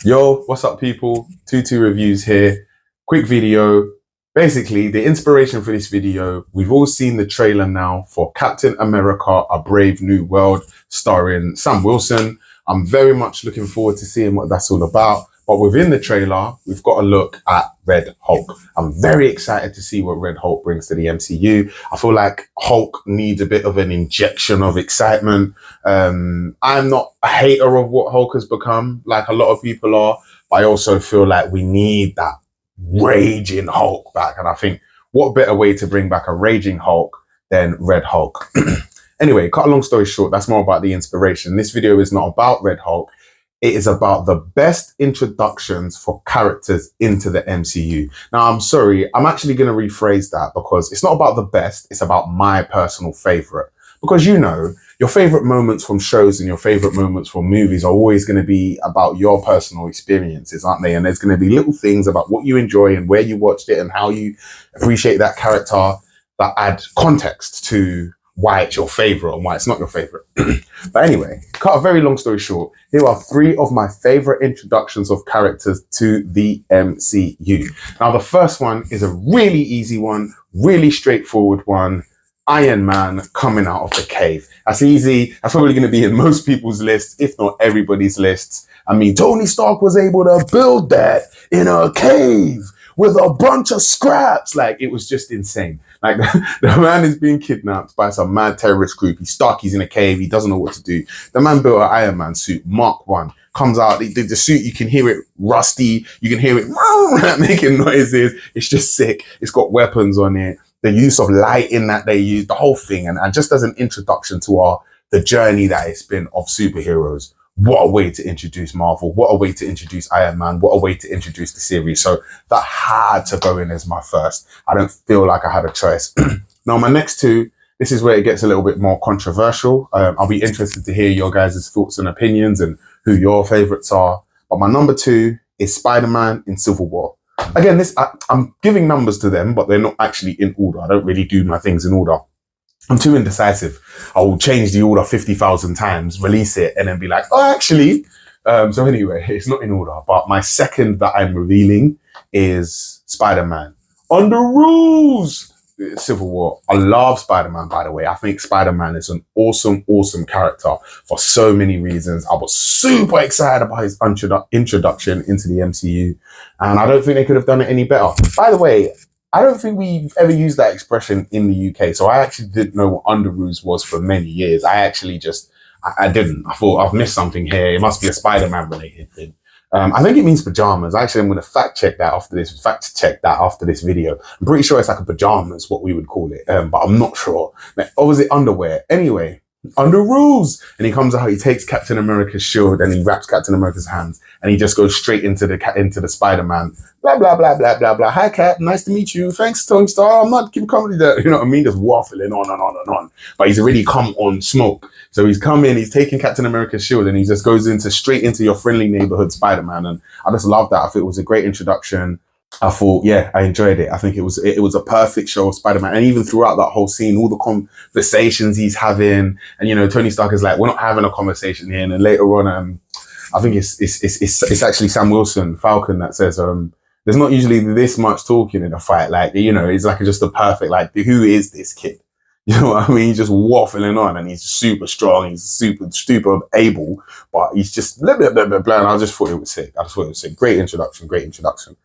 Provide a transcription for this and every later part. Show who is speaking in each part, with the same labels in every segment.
Speaker 1: Yo, what's up, people? Tutu Reviews here. Quick video. Basically, the inspiration for this video, we've all seen the trailer now for Captain America, A Brave New World, starring Sam Wilson. I'm very much looking forward to seeing what that's all about. But within the trailer, we've got a look at Red Hulk. I'm very excited to see what Red Hulk brings to the MCU. I feel like Hulk needs a bit of an injection of excitement. I'm not a hater of what Hulk has become, like a lot of people are, but I also feel like we need that raging Hulk back. And I think what better way to bring back a raging Hulk than Red Hulk? Anyway, cut a long story short, that's more about the inspiration. This video is not about Red Hulk. It is about the best introductions for characters into the MCU. Now, I'm sorry, I'm actually going to rephrase that because it's not about the best, it's about my personal favorite. Because your favorite moments from shows and your favorite moments from movies are always going to be about your personal experiences, aren't they? And there's going to be little things about what you enjoy and where you watched it and how you appreciate that character that add context to why it's your favorite and why it's not your favorite. But anyway, cut a very long story short, here are three of my favorite introductions of characters to the MCU. Now, the first one is a really easy one, really straightforward one. Iron Man coming out of the cave. That's easy. That's probably going to be in most people's lists, if not everybody's lists. I mean, Tony Stark was able to build that in a cave with a bunch of scraps. Like, it was just insane. Like, the man is being kidnapped by some mad terrorist group. He's stuck. He's in a cave. He doesn't know what to do. The man built an Iron Man suit, Mark 1. Comes out, the suit, you can hear it rusty. You can hear it making noises. It's just sick. It's got weapons on it. The use of lighting that they use, the whole thing. And just as an introduction to the journey that it's been of superheroes. What a way to introduce Marvel. What a way to introduce Iron Man. What a way to introduce the series. So that had to go in as my first. I don't feel like I had a choice. Now, my next two, this is where it gets a little bit more controversial. I'll be interested to hear your guys' thoughts and opinions and who your favorites are. But my number two is Spider-Man in Civil War. Again, I'm giving numbers to them, but they're not actually in order. I don't really do my things in order. I'm too indecisive. I will change the order 50,000 times, release it, and then be like, oh, actually. So anyway, it's not in order. But my second that I'm revealing is Spider-Man. On the rules! Civil War. I love Spider-Man, by the way. I think Spider-Man is an awesome, awesome character for so many reasons. I was super excited about his introduction into the MCU, and I don't think they could have done it any better. By the way, I don't think we've ever used that expression in the UK, so I actually didn't know what underoos was for many years. I didn't. I thought I've missed something here. It must be a Spider-Man related thing. I think it means pajamas. Actually, I'm going to fact check that after this video. I'm pretty sure it's like a pajamas, what we would call it. But I'm not sure. Or was it underwear? Anyway, under rules. And he comes out, he takes Captain America's shield and he wraps Captain America's hands and he just goes straight into the Spider-Man. Blah, blah, blah, blah, blah, blah. Hi, Cap. Nice to meet you. Thanks, Tony Stark. I'm not giving comedy there. You know what I mean? Just waffling on and on and on. But he's already come on smoke. So he's come in, he's taking Captain America's shield and he just goes straight into your friendly neighborhood Spider-Man. And I just love that. I thought it was a great introduction. I thought, yeah, I enjoyed it. I think it was a perfect show of Spider-Man. And even throughout that whole scene, all the conversations he's having, and Tony Stark is like, we're not having a conversation here. And then later on, I think it's actually Sam Wilson, Falcon, that says, there's not usually this much talking in a fight. Like, it's like just the perfect, like, who is this kid? You know what I mean? He's just waffling on and he's super strong. He's super able, but he's just blah, blah, blah, blah, blah. And I just thought it was sick. Great introduction.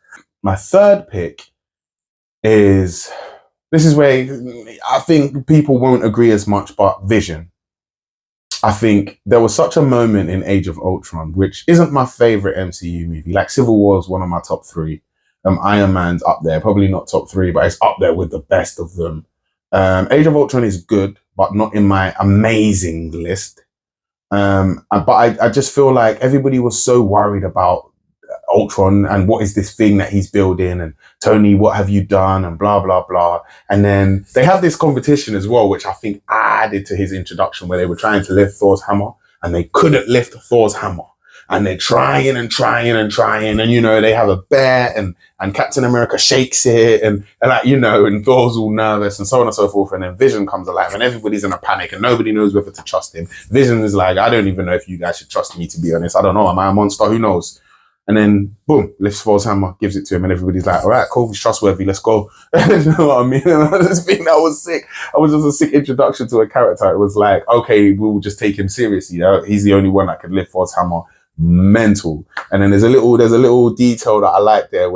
Speaker 1: My third pick this is where I think people won't agree as much, but Vision. I think there was such a moment in Age of Ultron, which isn't my favorite MCU movie. Like Civil War is one of my top three. Iron Man's up there, probably not top three, but it's up there with the best of them. Age of Ultron is good, but not in my amazing list. But I just feel like everybody was so worried about Ultron and what is this thing that he's building and Tony, what have you done and blah, blah, blah. And then they have this competition as well, which I think added to his introduction where they were trying to lift Thor's hammer and they couldn't lift Thor's hammer. And they're trying and they have a bear and Captain America shakes it and Thor's all nervous and so on and so forth. And then Vision comes alive and everybody's in a panic and nobody knows whether to trust him. Vision is like, I don't even know if you guys should trust me, to be honest. I don't know. Am I a monster? Who knows? And then, boom, lifts Thor's hammer, gives it to him, and everybody's like, all right, cool, he's trustworthy, let's go. You know what I mean? And I just think that was sick. I was just a sick introduction to a character. It was like, okay, we'll just take him seriously. You know? He's the only one that can lift Thor's hammer. Mental. And then there's a little detail that I like there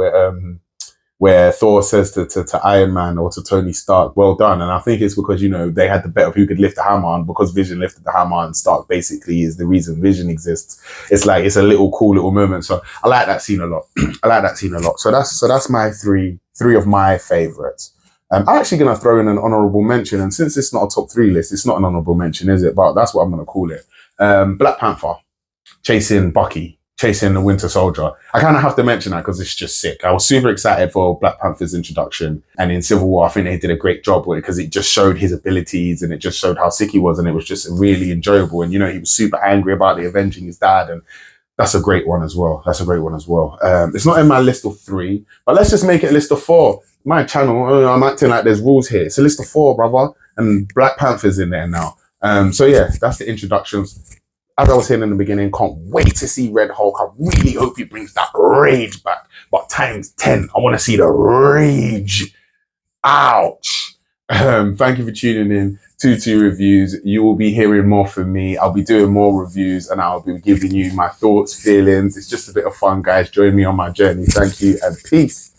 Speaker 1: where Thor says to Iron Man or to Tony Stark, well done. And I think it's because, you know, they had the bet of who could lift the hammer, and because Vision lifted the hammer and Stark basically is the reason Vision exists. It's like, it's a little cool little moment. So I like that scene a lot. I like that scene a lot. So that's my three of my favorites. I'm actually going to throw in an honorable mention. And since it's not a top 3 list, it's not an honorable mention, is it? But that's what I'm going to call it. Black Panther chasing Bucky, chasing the Winter Soldier. I kind of have to mention that because it's just sick. I was super excited for Black Panther's introduction. And in Civil War, I think they did a great job with it because it just showed his abilities and it just showed how sick he was. And it was just really enjoyable. And, you know, he was super angry about the avenging his dad. And that's a great one as well. It's not in my list of 3, but let's just make it a list of 4. My channel, I'm acting like there's rules here. It's a list of 4, brother. And Black Panther's in there now. So yeah, that's the introductions. As I was saying in the beginning, can't wait to see Red Hulk. I really hope he brings that rage back, but times 10. I want to see the rage. Ouch. Thank you for tuning in to 2 Reviews. You will be hearing more from me. I'll be doing more reviews and I'll be giving you my thoughts, feelings. It's just a bit of fun, guys. Join me on my journey. Thank you and peace.